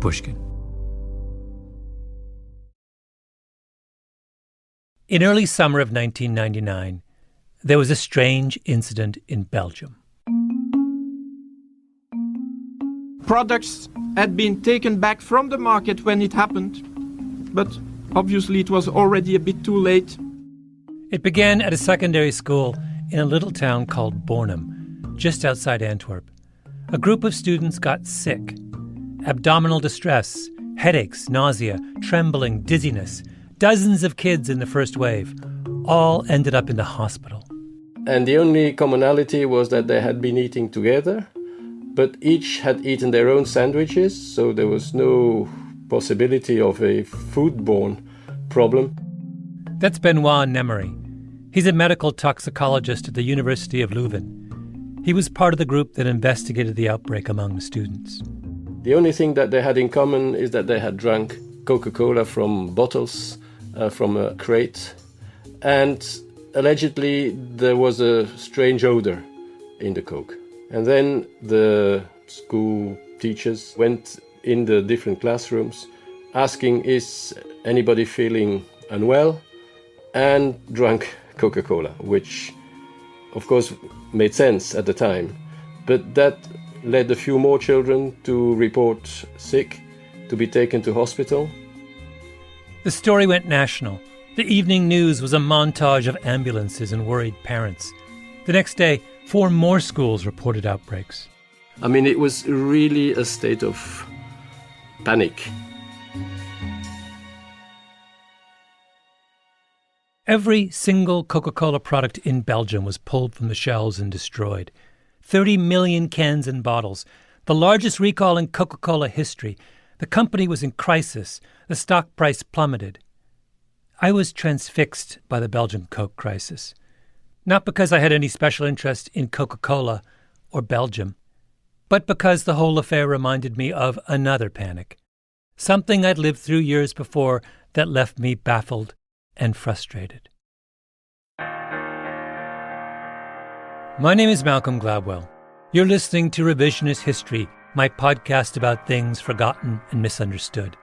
Pushkin. In early summer of 1999, there was a strange incident in Belgium. Products had been taken back from the market when it happened, but obviously it was already a bit too late. It began at a secondary school in a little town called Bornem, just outside Antwerp. A group of students got sick. Abdominal distress, headaches, nausea, trembling, dizziness. Dozens of kids in the first wave all ended up in the hospital. And the only commonality was that they had been eating together, but each had eaten their own sandwiches, so there was no possibility of a foodborne problem. That's Benoit Nemery. He's a medical toxicologist at the University of Leuven. He was part of the group that investigated the outbreak among the students. The only thing that they had in common is that they had drunk Coca-Cola from bottles, from a crate, and allegedly there was a strange odor in the Coke. And then the school teachers went in the different classrooms asking, is anybody feeling unwell? And drank Coca-Cola, which of course made sense at the time. But that led a few more children to report sick, to be taken to hospital. The story went national. The evening news was a montage of ambulances and worried parents. The next day, 4 more schools reported outbreaks. I mean, it was really a state of panic. Every single Coca-Cola product in Belgium was pulled from the shelves and destroyed. 30 million cans and bottles, the largest recall in Coca-Cola history. The company was in crisis. The stock price plummeted. I was transfixed by the Belgian Coke crisis. Not because I had any special interest in Coca-Cola or Belgium, but because the whole affair reminded me of another panic, something I'd lived through years before that left me baffled and frustrated. My name is Malcolm Gladwell. You're listening to Revisionist History, my podcast about things forgotten and misunderstood.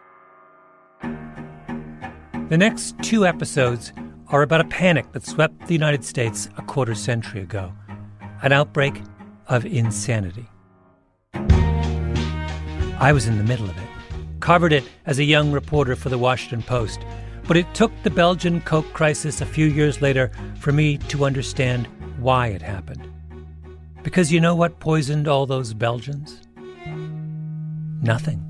The next 2 episodes are about a panic that swept the United States a quarter century ago, an outbreak of insanity. I was in the middle of it, covered it as a young reporter for the Washington Post, but it took the Belgian Coke crisis a few years later for me to understand why it happened. Because you know what poisoned all those Belgians? Nothing.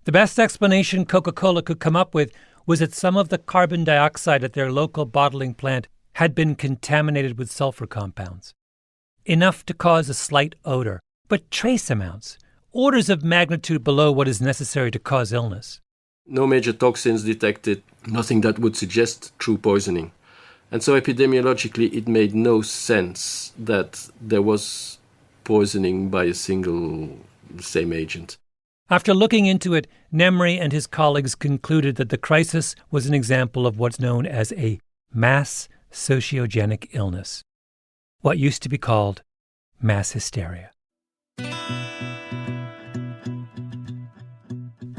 The best explanation Coca-Cola could come up with was that some of the carbon dioxide at their local bottling plant had been contaminated with sulfur compounds. Enough to cause a slight odor, but trace amounts, orders of magnitude below what is necessary to cause illness. No major toxins detected, nothing that would suggest true poisoning. And so epidemiologically it made no sense that there was poisoning by a single same agent. After looking into it, Nemery and his colleagues concluded that the crisis was an example of what's known as a mass sociogenic illness, what used to be called mass hysteria.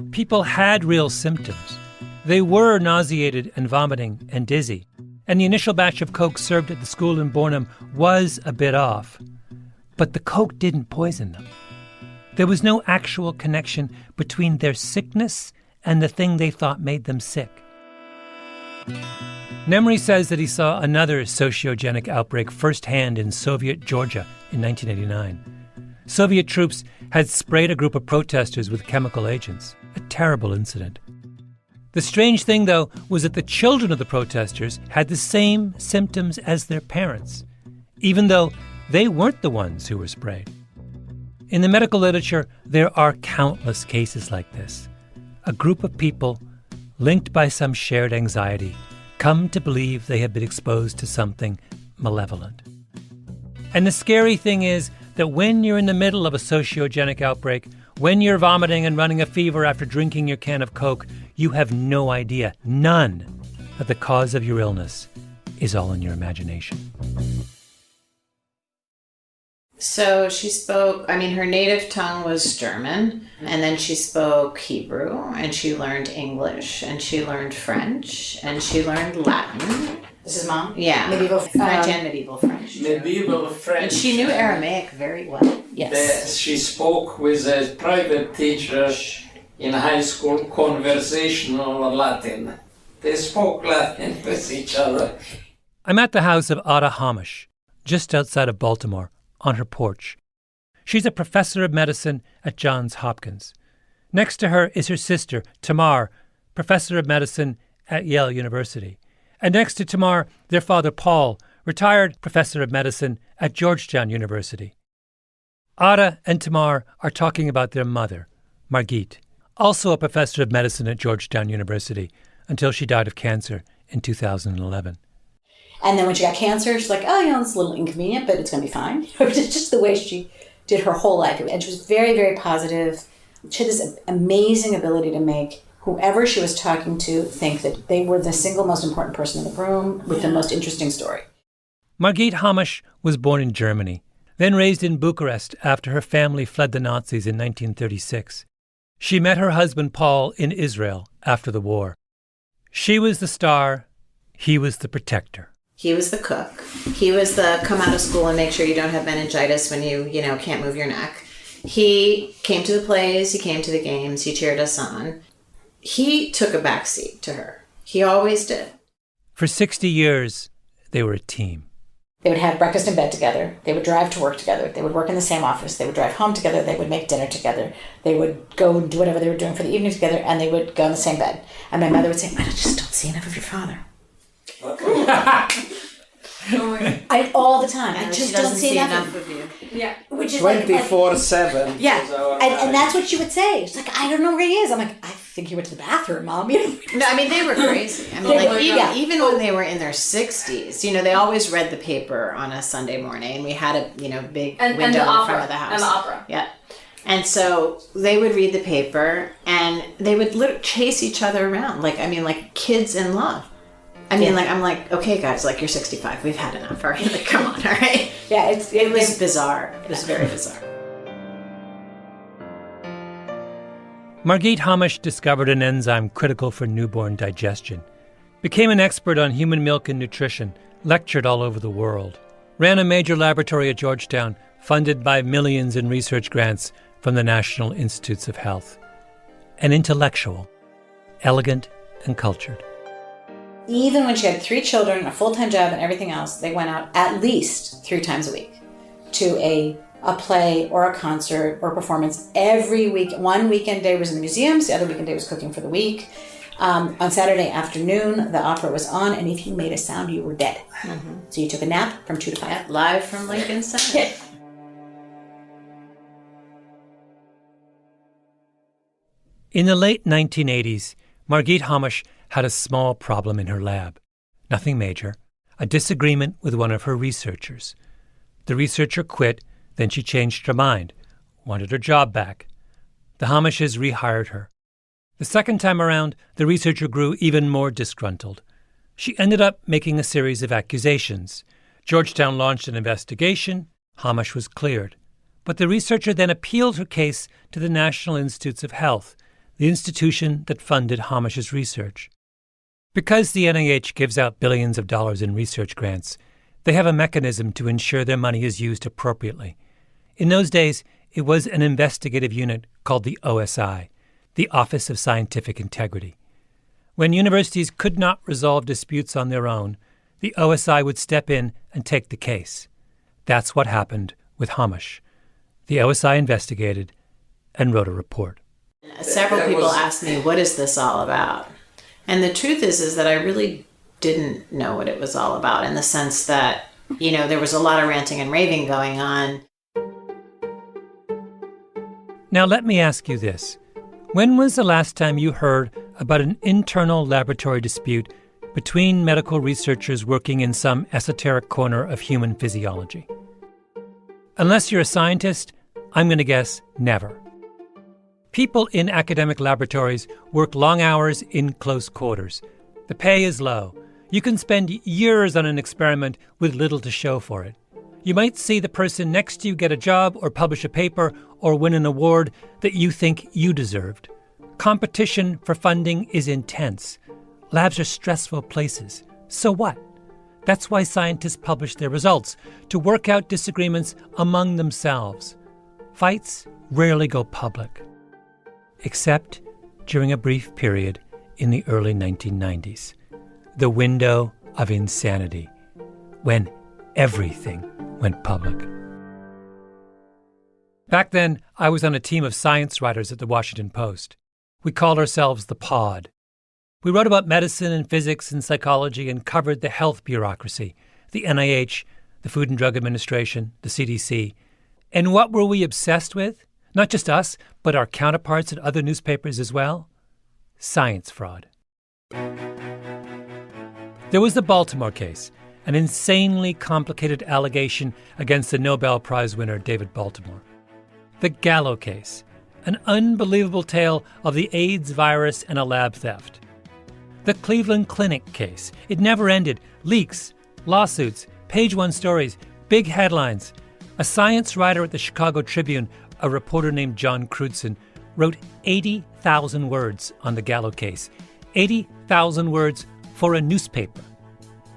People had real symptoms. They were nauseated and vomiting and dizzy, and the initial batch of Coke served at the school in Bornem was a bit off. But the Coke didn't poison them. There was no actual connection between their sickness and the thing they thought made them sick. Nemery says that he saw another sociogenic outbreak firsthand in Soviet Georgia in 1989. Soviet troops had sprayed a group of protesters with chemical agents, a terrible incident. The strange thing, though, was that the children of the protesters had the same symptoms as their parents, even though they weren't the ones who were sprayed. In the medical literature, there are countless cases like this. A group of people, linked by some shared anxiety, come to believe they have been exposed to something malevolent. And the scary thing is that when you're in the middle of a sociogenic outbreak, when you're vomiting and running a fever after drinking your can of Coke, you have no idea, none, that the cause of your illness is all in your imagination. So she spoke, her native tongue was German, and then she spoke Hebrew, and she learned English, and she learned French, and she learned Latin. This is Mom? Yeah. Medieval French and medieval French. Medieval French. And she knew Aramaic very well. Yes. She spoke with a private teacher in high school, conversational Latin. They spoke Latin with each other. I'm at the house of Ada Hamosh, just outside of Baltimore, on her porch. She's a professor of medicine at Johns Hopkins. Next to her is her sister, Tamar, professor of medicine at Yale University. And next to Tamar, their father, Paul, retired professor of medicine at Georgetown University. Ada and Tamar are talking about their mother, Margit, also a professor of medicine at Georgetown University, until she died of cancer in 2011. And then when she got cancer, she's like, it's a little inconvenient, but it's going to be fine. It's just the way she did her whole life. And she was very, very positive. She had this amazing ability to make whoever she was talking to think that they were the single most important person in the room with the most interesting story. Margit Hamosh was born in Germany, then raised in Bucharest after her family fled the Nazis in 1936. She met her husband Paul in Israel after the war. She was the star, he was the protector. He was the cook. He was the come out of school and make sure you don't have meningitis when you can't move your neck. He came to the plays, he came to the games, he cheered us on. He took a backseat to her. He always did. For 60 years, they were a team. They would have breakfast in bed together. They would drive to work together. They would work in the same office. They would drive home together. They would make dinner together. They would go and do whatever they were doing for the evening together, and they would go in the same bed. And my mother would say, I just don't see enough of your father. All the time. I just don't see enough of you. Yeah. Which is 24/7. Yeah. And that's what she would say. She's like, I don't know where he is. I'm like, I think he went to the bathroom, Mom. No, they were crazy. Even when they were in their 60s, they always read the paper on a Sunday morning, and we had a big window in front of the house. And the opera. Yeah. And so they would read the paper, and they would chase each other around, like kids in love. I'm like, okay, guys, you're 65. We've had enough. All right, come on, all right. Yeah, it was bizarre. It was very bizarre. Margit Hamosh discovered an enzyme critical for newborn digestion, became an expert on human milk and nutrition, lectured all over the world, ran a major laboratory at Georgetown, funded by millions in research grants from the National Institutes of Health. An intellectual, elegant and cultured. Even when she had 3 children, a full-time job, and everything else, they went out at least 3 times a week to a play or a concert or a performance every week. One weekend day was in the museums, the other weekend day was cooking for the week. On Saturday afternoon, the opera was on, and if you made a sound, you were dead. Mm-hmm. So you took a nap from 2 to 5. Yeah, live from Lincoln Center. In the late 1980s, Margit Hamosh had a small problem in her lab. Nothing major, a disagreement with one of her researchers. The researcher quit, then she changed her mind, wanted her job back. The Hamoshes rehired her. The second time around, the researcher grew even more disgruntled. She ended up making a series of accusations. Georgetown launched an investigation. Hamosh was cleared. But the researcher then appealed her case to the National Institutes of Health, the institution that funded Hamosh's research. Because the NIH gives out billions of dollars in research grants, they have a mechanism to ensure their money is used appropriately. In those days, it was an investigative unit called the OSI, the Office of Scientific Integrity. When universities could not resolve disputes on their own, the OSI would step in and take the case. That's what happened with Hamosh. The OSI investigated and wrote a report. Several people asked me, what is this all about? And the truth is that I really didn't know what it was all about, in the sense that, there was a lot of ranting and raving going on. Now let me ask you this. When was the last time you heard about an internal laboratory dispute between medical researchers working in some esoteric corner of human physiology? Unless you're a scientist, I'm going to guess never. People in academic laboratories work long hours in close quarters. The pay is low. You can spend years on an experiment with little to show for it. You might see the person next to you get a job or publish a paper or win an award that you think you deserved. Competition for funding is intense. Labs are stressful places. So what? That's why scientists publish their results, to work out disagreements among themselves. Fights rarely go public, except during a brief period in the early 1990s, the window of insanity, when everything went public. Back then, I was on a team of science writers at the Washington Post. We called ourselves the Pod. We wrote about medicine and physics and psychology and covered the health bureaucracy, the NIH, the Food and Drug Administration, the CDC. And what were we obsessed with? Not just us, but our counterparts at other newspapers as well? Science fraud. There was the Baltimore case, an insanely complicated allegation against the Nobel Prize winner David Baltimore. The Gallo case, an unbelievable tale of the AIDS virus and a lab theft. The Cleveland Clinic case. It never ended. Leaks, lawsuits, page one stories, big headlines. A science writer at the Chicago Tribune, a reporter named John Crutzen, wrote 80,000 words on the Gallo case. 80,000 words for a newspaper.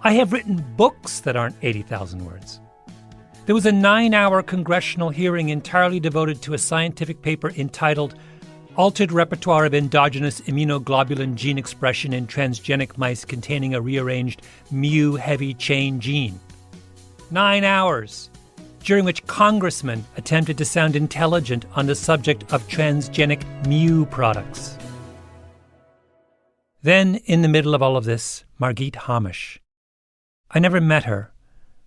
I have written books that aren't 80,000 words. There was a 9-hour congressional hearing entirely devoted to a scientific paper entitled Altered Repertoire of Endogenous Immunoglobulin Gene Expression in Transgenic Mice Containing a Rearranged Mu Heavy Chain Gene. 9 hours, during which congressmen attempted to sound intelligent on the subject of transgenic mu products. Then, in the middle of all of this, Margit Hamosh. I never met her,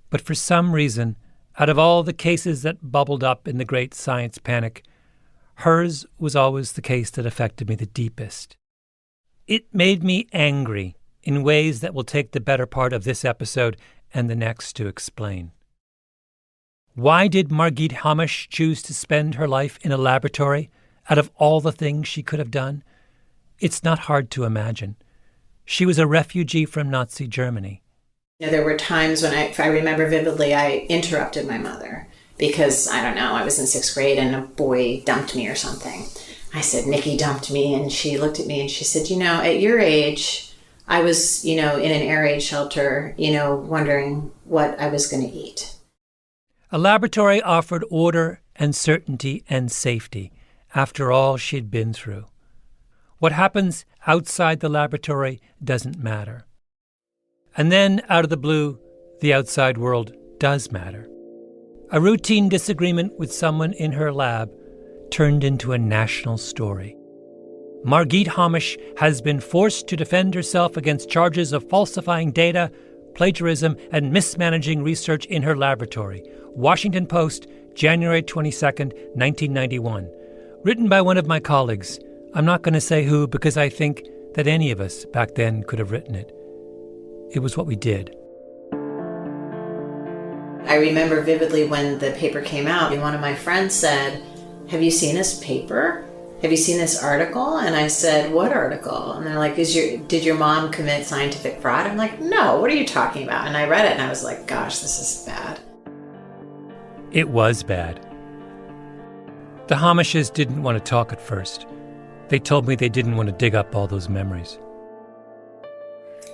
but for some reason, out of all the cases that bubbled up in the great science panic, hers was always the case that affected me the deepest. It made me angry in ways that will take the better part of this episode and the next to explain. Why did Margit Hamosh choose to spend her life in a laboratory out of all the things she could have done? It's not hard to imagine. She was a refugee from Nazi Germany. You know, there were times when I remember vividly, I interrupted my mother because, I don't know, I was in 6th grade and a boy dumped me or something. I said, Nikki dumped me, and she looked at me and she said, you know, at your age, I was, in an air raid shelter, wondering what I was going to eat. A laboratory offered order and certainty and safety after all she'd been through. What happens outside the laboratory doesn't matter. And then, out of the blue, the outside world does matter. A routine disagreement with someone in her lab turned into a national story. Margit Hamosh has been forced to defend herself against charges of falsifying data, plagiarism, and mismanaging research in her laboratory. Washington Post, January 22nd, 1991. Written by one of my colleagues. I'm not going to say who because I think that any of us back then could have written it. It was what we did. I remember vividly when the paper came out, and one of my friends said, have you seen this paper? Have you seen this article? And I said, what article? And they're like, did your mom commit scientific fraud? I'm like, no, what are you talking about? And I read it and I was like, gosh, this is bad. It was bad. The Hamoshes didn't want to talk at first. They told me they didn't want to dig up all those memories.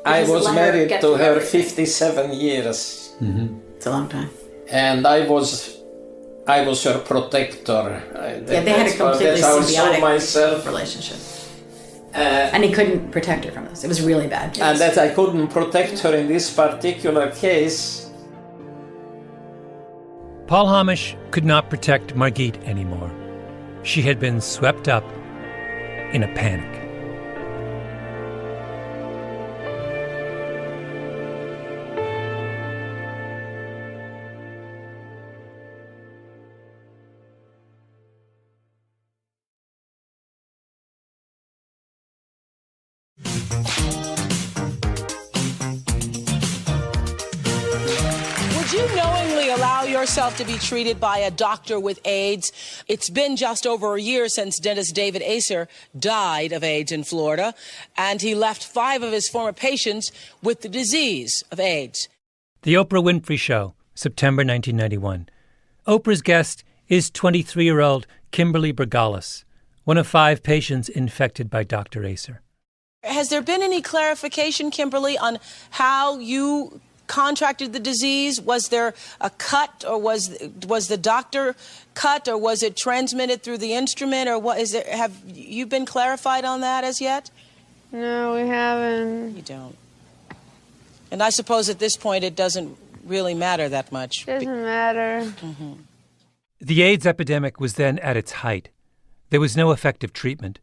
I was married to her 57 years. Mm-hmm. It's a long time. And I was her protector. They had a completely symbiotic relationship. And he couldn't protect her from this. It was really bad. And that I couldn't protect her in this particular case. Paul Hamosh could not protect Margit anymore. She had been swept up in a panic. Would you knowingly allow yourself to be treated by a doctor with AIDS? It's been just over a year since dentist David Acer died of AIDS in Florida, and he left 5 of his former patients with the disease of AIDS. The Oprah Winfrey Show, September 1991. Oprah's guest is 23-year-old Kimberly Bergalis, one of 5 patients infected by Dr. Acer. Has there been any clarification, Kimberly, on how you contracted the disease? Was there a cut, or was the doctor cut, or was it transmitted through the instrument, or what is it? Have you been clarified on that as yet? No, we haven't. You don't. And I suppose at this point it doesn't really matter that much. Doesn't matter. Mm-hmm. The AIDS epidemic was then at its height. There was no effective treatment.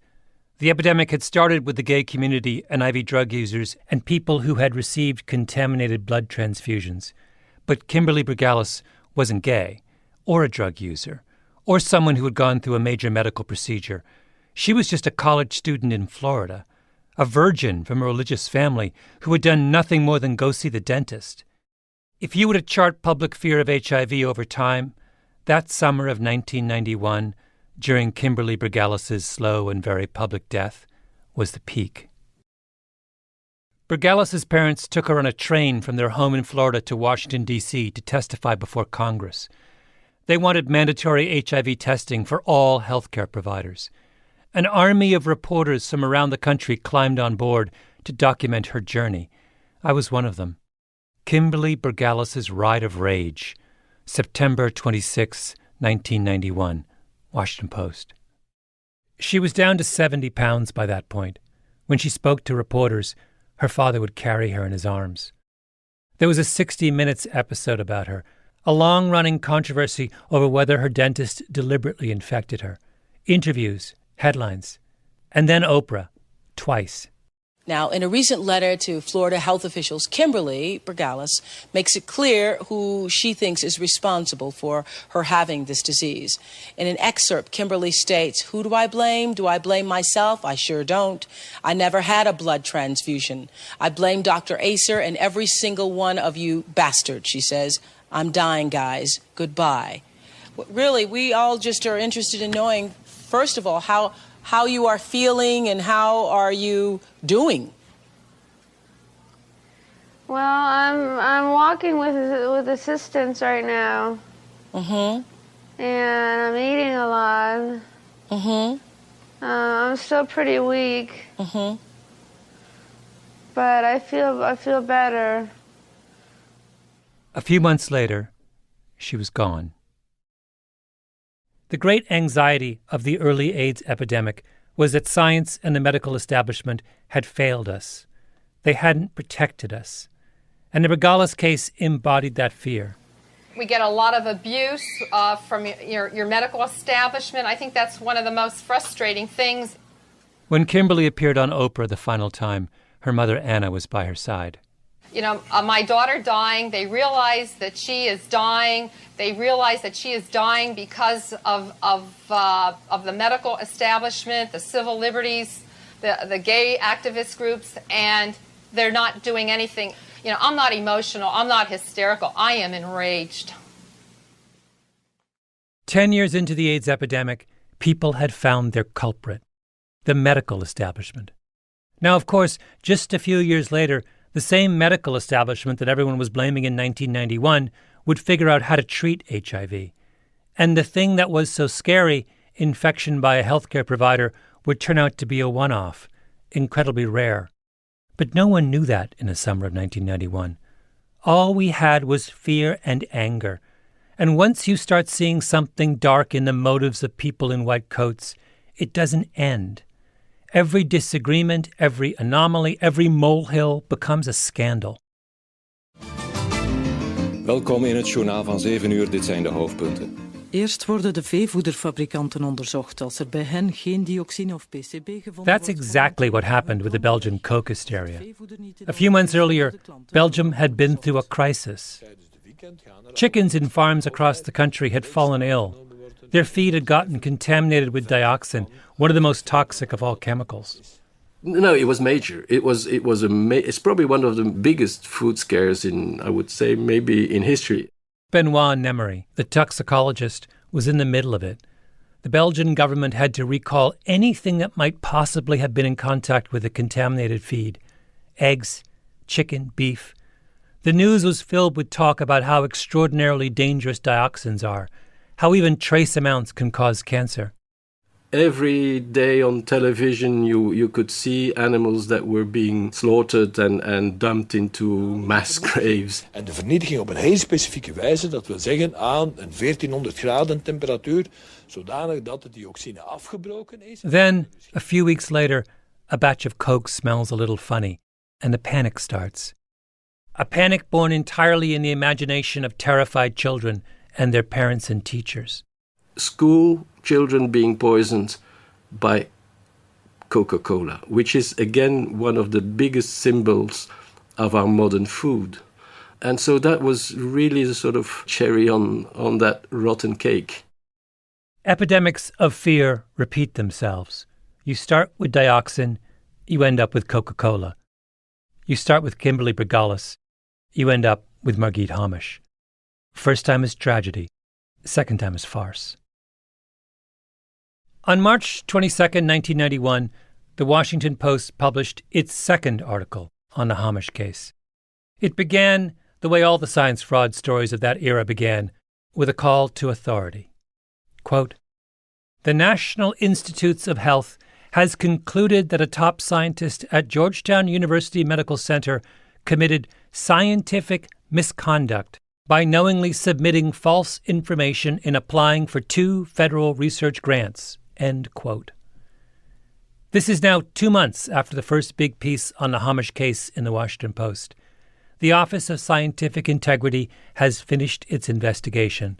The epidemic had started with the gay community and IV drug users and people who had received contaminated blood transfusions. But Kimberly Bergalis wasn't gay, or a drug user, or someone who had gone through a major medical procedure. She was just a college student in Florida, a virgin from a religious family who had done nothing more than go see the dentist. If you were to chart public fear of HIV over time, that summer of 1991, during Kimberly Bergalis's slow and very public death, was the peak. Bergalis's parents took her on a train from their home in Florida to Washington, D.C. to testify before Congress. They wanted mandatory HIV testing for all healthcare providers. An army of reporters from around the country climbed on board to document her journey. I was one of them. Kimberly Bergalis's Ride of Rage, September 26, 1991. Washington Post. She was down to 70 pounds by that point. When she spoke to reporters, her father would carry her in his arms. There was a 60 Minutes episode about her, a long-running controversy over whether her dentist deliberately infected her. Interviews, headlines, and then Oprah, twice. Now, in a recent letter to Florida health officials, Kimberly Bergalis makes it clear who she thinks is responsible for her having this disease. In an excerpt, Kimberly states, "Who do I blame? Do I blame myself? I sure don't. I never had a blood transfusion. I blame Dr. Acer and every single one of you bastards," she says. "I'm dying, guys. Goodbye." Really, we all just are interested in knowing, first of all, how you are feeling and how are you doing? Well, I'm walking with assistance right now. Mm-hmm. And I'm eating a lot. Mm-hmm. I'm still pretty weak. Mm-hmm. But I feel better. A few months later, she was gone. The great anxiety of the early AIDS epidemic was that science and the medical establishment had failed us. They hadn't protected us. And the Bergalis case embodied that fear. We get a lot of abuse from your medical establishment. I think that's one of the most frustrating things. When Kimberly appeared on Oprah the final time, her mother Anna was by her side. You know, my daughter dying, they realize that she is dying. They realize that she is dying because of the medical establishment, the civil liberties, the gay activist groups, and they're not doing anything. You know, I'm not emotional. I'm not hysterical. I am enraged. 10 years into the AIDS epidemic, people had found their culprit, the medical establishment. Now, of course, just a few years later, the same medical establishment that everyone was blaming in 1991 would figure out how to treat HIV. And the thing that was so scary, infection by a healthcare provider, would turn out to be a one-off, incredibly rare. But no one knew that in the summer of 1991. All we had was fear and anger. And once you start seeing something dark in the motives of people in white coats, it doesn't end. Every disagreement, every anomaly, every molehill becomes a scandal. Welkom in het journaal van 7 uur. Dit zijn de hoofdpunten. Eerst worden de veevoederfabrikanten onderzocht als er bij hen geen dioxine of PCB gevonden wordt. That's exactly what happened with the Belgian coke hysteria. A few months earlier, Belgium had been through a crisis. Chickens in farms across the country had fallen ill. Their feed had gotten contaminated with dioxin, one of the most toxic of all chemicals. No, it was major. It's probably one of the biggest food scares in, I would say, maybe in history. Benoit Nemery, the toxicologist, was in the middle of it. The Belgian government had to recall anything that might possibly have been in contact with the contaminated feed. Eggs, chicken, beef. The news was filled with talk about how extraordinarily dangerous dioxins are, how even trace amounts can cause cancer. Every day on television you could see animals that were being slaughtered and dumped into mass graves. En de vernietiging op een heel specifieke wijze, dat wil zeggen aan een 1400 graden temperatuur, zodanig dat de dioxine afgebroken is. Then, a few weeks later, a batch of coke smells a little funny, and the panic starts. A panic born entirely in the imagination of terrified children and their parents and teachers. School children being poisoned by Coca-Cola, which is again one of the biggest symbols of our modern food. And so that was really the sort of cherry on that rotten cake. Epidemics of fear repeat themselves. You start with dioxin, you end up with Coca-Cola. You start with Kimberly Brigalis, you end up with Margit Hamosh. First time is tragedy, second time is farce. On March 22, 1991, the Washington Post published its second article on the Hamosh case. It began the way all the science fraud stories of that era began, with a call to authority. Quote, "The National Institutes of Health has concluded that a top scientist at Georgetown University Medical Center committed scientific misconduct by knowingly submitting false information in applying for 2 federal research grants." End quote. This is now 2 months after the first big piece on the Hamosh case in the Washington Post. The Office of Scientific Integrity has finished its investigation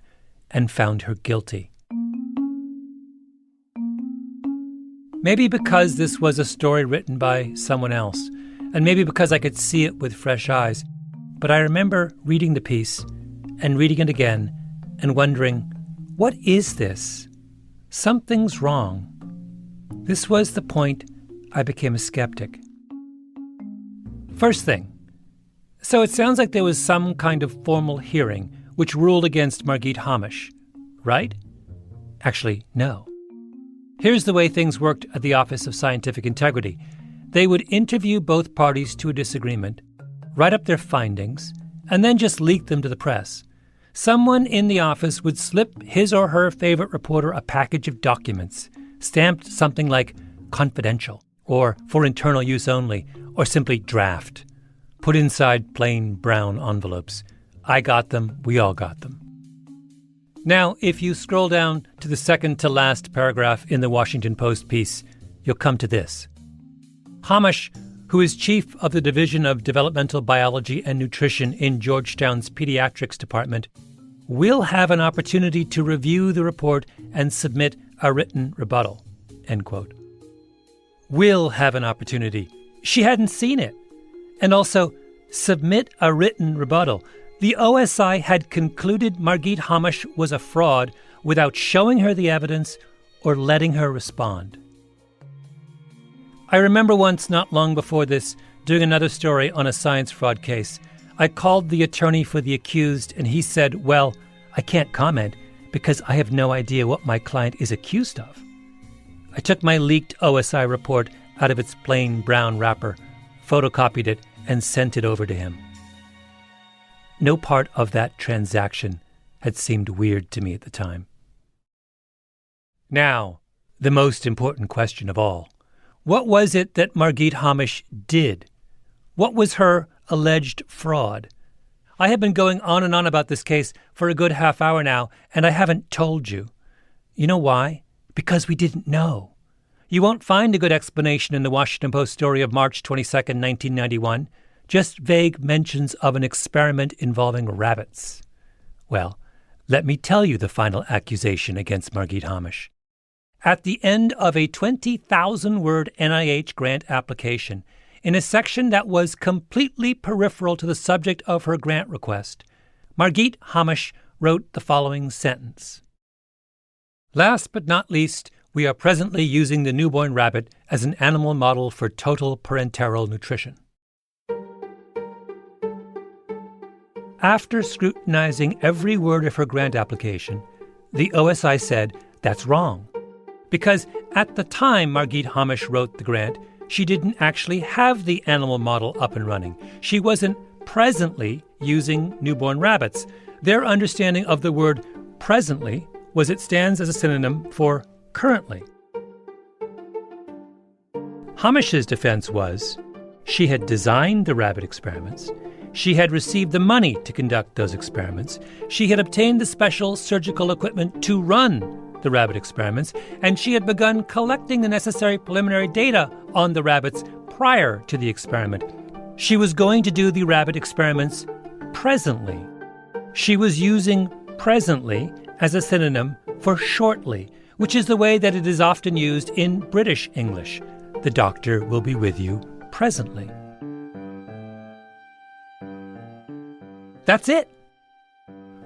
and found her guilty. Maybe because this was a story written by someone else, and maybe because I could see it with fresh eyes, but I remember reading the piece and reading it again and wondering, what is this? Something's wrong. This was the point I became a skeptic. First thing, so it sounds like there was some kind of formal hearing which ruled against Margit Hamosh, right? Actually, no. Here's the way things worked at the Office of Scientific Integrity. They would interview both parties to a disagreement, write up their findings, and then just leak them to the press. Someone in the office would slip his or her favorite reporter a package of documents, stamped something like confidential, or for internal use only, or simply draft, put inside plain brown envelopes. I got them, we all got them. Now, if you scroll down to the second to last paragraph in the Washington Post piece, you'll come to this. Hamosh, who is chief of the Division of Developmental Biology and Nutrition in Georgetown's Pediatrics Department, will have an opportunity to review the report and submit a written rebuttal. End quote. Will have an opportunity. She hadn't seen it. And also, submit a written rebuttal. The OSI had concluded Margit Hamosh was a fraud without showing her the evidence or letting her respond. I remember once, not long before this, doing another story on a science fraud case. I called the attorney for the accused, and he said, well, I can't comment because I have no idea what my client is accused of. I took my leaked OSI report out of its plain brown wrapper, photocopied it, and sent it over to him. No part of that transaction had seemed weird to me at the time. Now, the most important question of all. What was it that Margit Hamosh did? What was her alleged fraud? I have been going on and on about this case for a good half hour now, and I haven't told you. You know why? Because we didn't know. You won't find a good explanation in the Washington Post story of March 22nd, 1991. Just vague mentions of an experiment involving rabbits. Well, let me tell you the final accusation against Margit Hamosh. At the end of a 20,000-word NIH grant application, in a section that was completely peripheral to the subject of her grant request, Margit Hamosh wrote the following sentence. Last but not least, we are presently using the newborn rabbit as an animal model for total parenteral nutrition. After scrutinizing every word of her grant application, the OSI said that's wrong. Because at the time Margit Hamosh wrote the grant, she didn't actually have the animal model up and running. She wasn't presently using newborn rabbits. Their understanding of the word presently was it stands as a synonym for currently. Hamosh's defense was she had designed the rabbit experiments, she had received the money to conduct those experiments, she had obtained the special surgical equipment to run the rabbit experiments, and she had begun collecting the necessary preliminary data on the rabbits prior to the experiment. She was going to do the rabbit experiments presently. She was using presently as a synonym for shortly, which is the way that it is often used in British English. The doctor will be with you presently. That's it.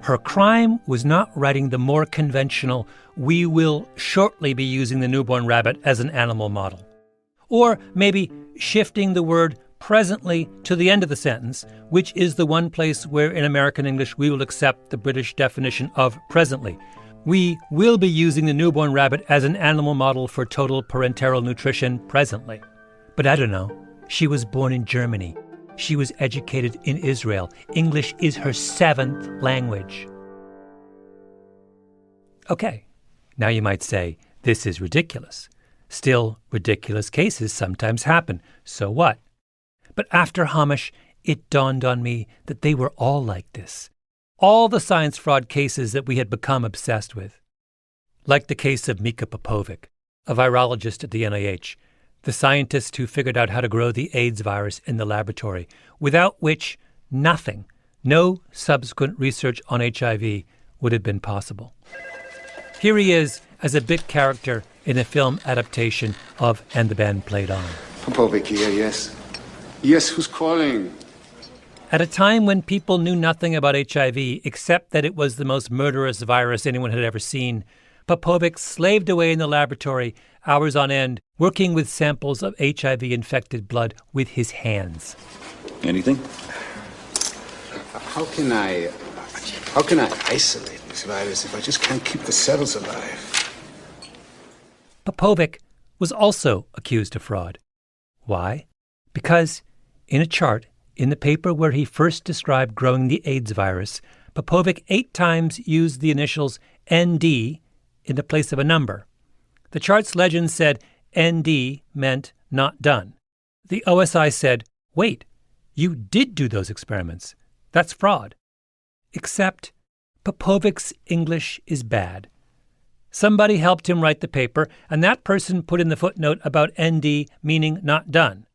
Her crime was not writing the more conventional, we will shortly be using the newborn rabbit as an animal model. Or maybe shifting the word presently to the end of the sentence, which is the one place where in American English we will accept the British definition of presently. We will be using the newborn rabbit as an animal model for total parenteral nutrition presently. But I don't know. She was born in Germany. She was educated in Israel. English is her 7th language. Okay, now you might say, this is ridiculous. Still, ridiculous cases sometimes happen. So what? But after Hamosh, it dawned on me that they were all like this. All the science fraud cases that we had become obsessed with. Like the case of Mika Popovic, a virologist at the NIH, the scientist who figured out how to grow the AIDS virus in the laboratory, without which nothing, no subsequent research on HIV would have been possible. Here he is as a bit character in a film adaptation of And the Band Played On. Popovic here, yes. Yes, who's calling? At a time when people knew nothing about HIV except that it was the most murderous virus anyone had ever seen, Popovic slaved away in the laboratory hours on end, working with samples of HIV-infected blood with his hands. Anything? How can I isolate this virus if I just can't keep the cells alive? Popovic was also accused of fraud. Why? Because in a chart in the paper where he first described growing the AIDS virus, Popovic 8 times used the initials ND in the place of a number. The chart's legend said ND meant not done. The OSI said, wait, you did do those experiments. That's fraud. Except Popovic's English is bad. Somebody helped him write the paper, and that person put in the footnote about ND meaning not done.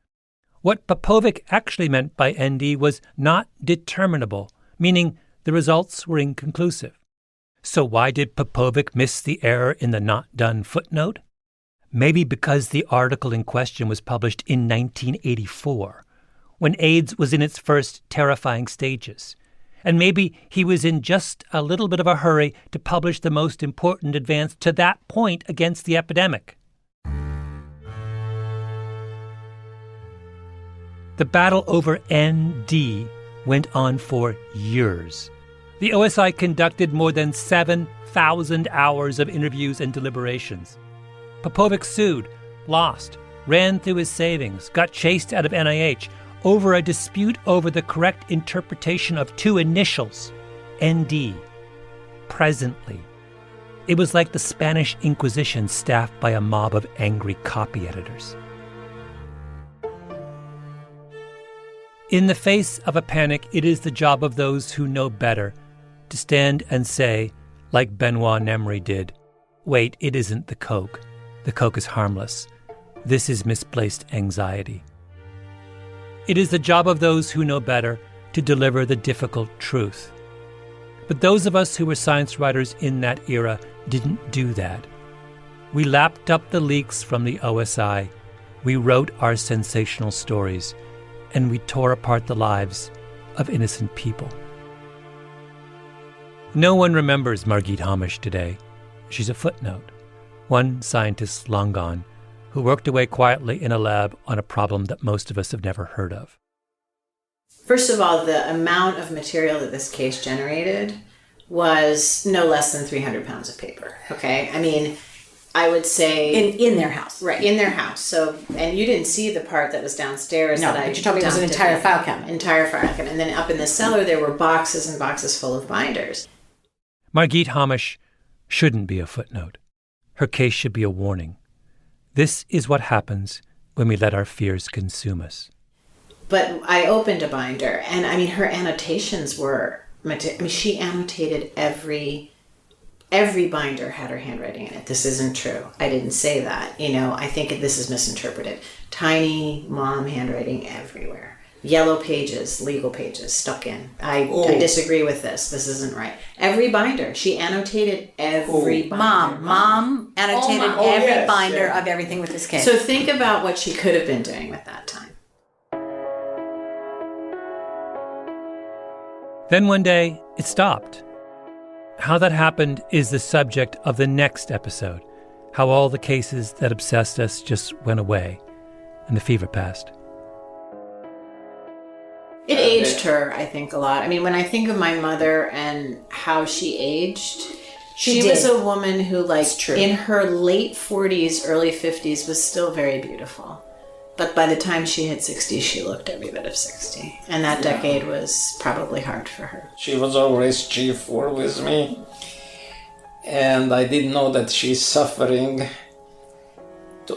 What Popovic actually meant by ND was not determinable, meaning the results were inconclusive. So why did Popovic miss the error in the not done footnote? Maybe because the article in question was published in 1984, when AIDS was in its first terrifying stages. And maybe he was in just a little bit of a hurry to publish the most important advance to that point against the epidemic. The battle over ND went on for years. The OSI conducted more than 7,000 hours of interviews and deliberations. Popovic sued, lost, ran through his savings, got chased out of NIH over a dispute over the correct interpretation of 2 initials, ND, presently. It was like the Spanish Inquisition staffed by a mob of angry copy editors. In the face of a panic, it is the job of those who know better to stand and say, like Benoit Nemri did, wait, it isn't the Coke. The Coke is harmless. This is misplaced anxiety. It is the job of those who know better to deliver the difficult truth. But those of us who were science writers in that era didn't do that. We lapped up the leaks from the OSI. We wrote our sensational stories. And we tore apart the lives of innocent people. No one remembers Margit Hamosh today. She's a footnote. One scientist long gone, who worked away quietly in a lab on a problem that most of us have never heard of. First of all, the amount of material that this case generated was no less than 300 pounds of paper, okay? I mean, I would say in their house, right in their house. So, and you didn't see the part that was downstairs. No, that but you told me it was an entire file cabinet. Entire file cabinet, and then up in the cellar there were boxes and boxes full of binders. Margit Hamosh shouldn't be a footnote. Her case should be a warning. This is what happens when we let our fears consume us. But I opened a binder, and I mean, her annotations were. She annotated every binder had her handwriting in it. This isn't true. I didn't say that. I think this is misinterpreted. Tiny mom handwriting everywhere. Yellow pages, legal pages stuck in. I disagree with this. This isn't right. Every binder. She annotated every binder. Mom annotated every binder of everything with this case. So think about what she could have been doing with that time. Then one day, it stopped. How that happened is the subject of the next episode. How all the cases that obsessed us just went away, and the fever passed. It aged her, I think, a lot. I mean, when I think of my mother and how she aged, she was a woman who, in her late 40s, early 50s, was still very beautiful. But by the time she hit 60, she looked every bit of 60. And that decade was probably hard for her. She was always cheerful with me. And I didn't know that she's suffering.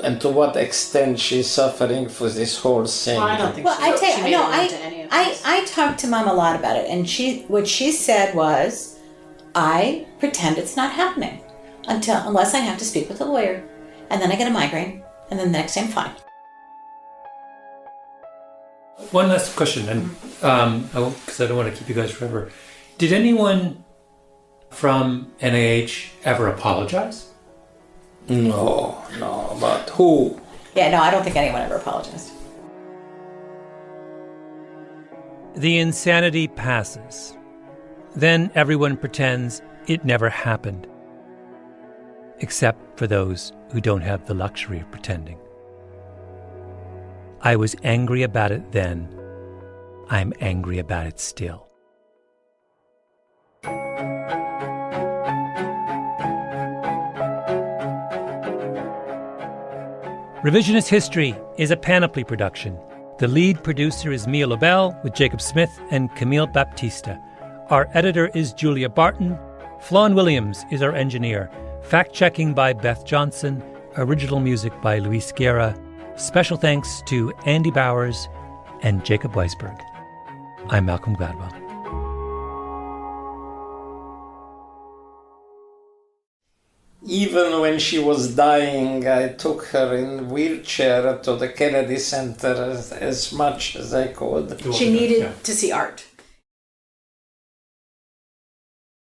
And to what extent she's suffering for this whole thing. Well, I don't think I talked to Mom a lot about it. And what she said was, I pretend it's not happening unless I have to speak with a lawyer. And then I get a migraine. And then the next day I'm fine. One last question, and because I don't want to keep you guys forever. Did anyone from NIH ever apologize? No, but who? Yeah, no, I don't think anyone ever apologized. The insanity passes. Then everyone pretends it never happened. Except for those who don't have the luxury of pretending. I was angry about it then. I'm angry about it still. Revisionist History is a Panoply production. The lead producer is Mia Lobel with Jacob Smith and Camille Baptista. Our editor is Julia Barton. Flawn Williams is our engineer. Fact-checking by Beth Johnson. Original music by Luis Guerra. Special thanks to Andy Bowers and Jacob Weisberg. I'm Malcolm Gladwell. Even when she was dying, I took her in a wheelchair to the Kennedy Center as much as I could. She needed to see art.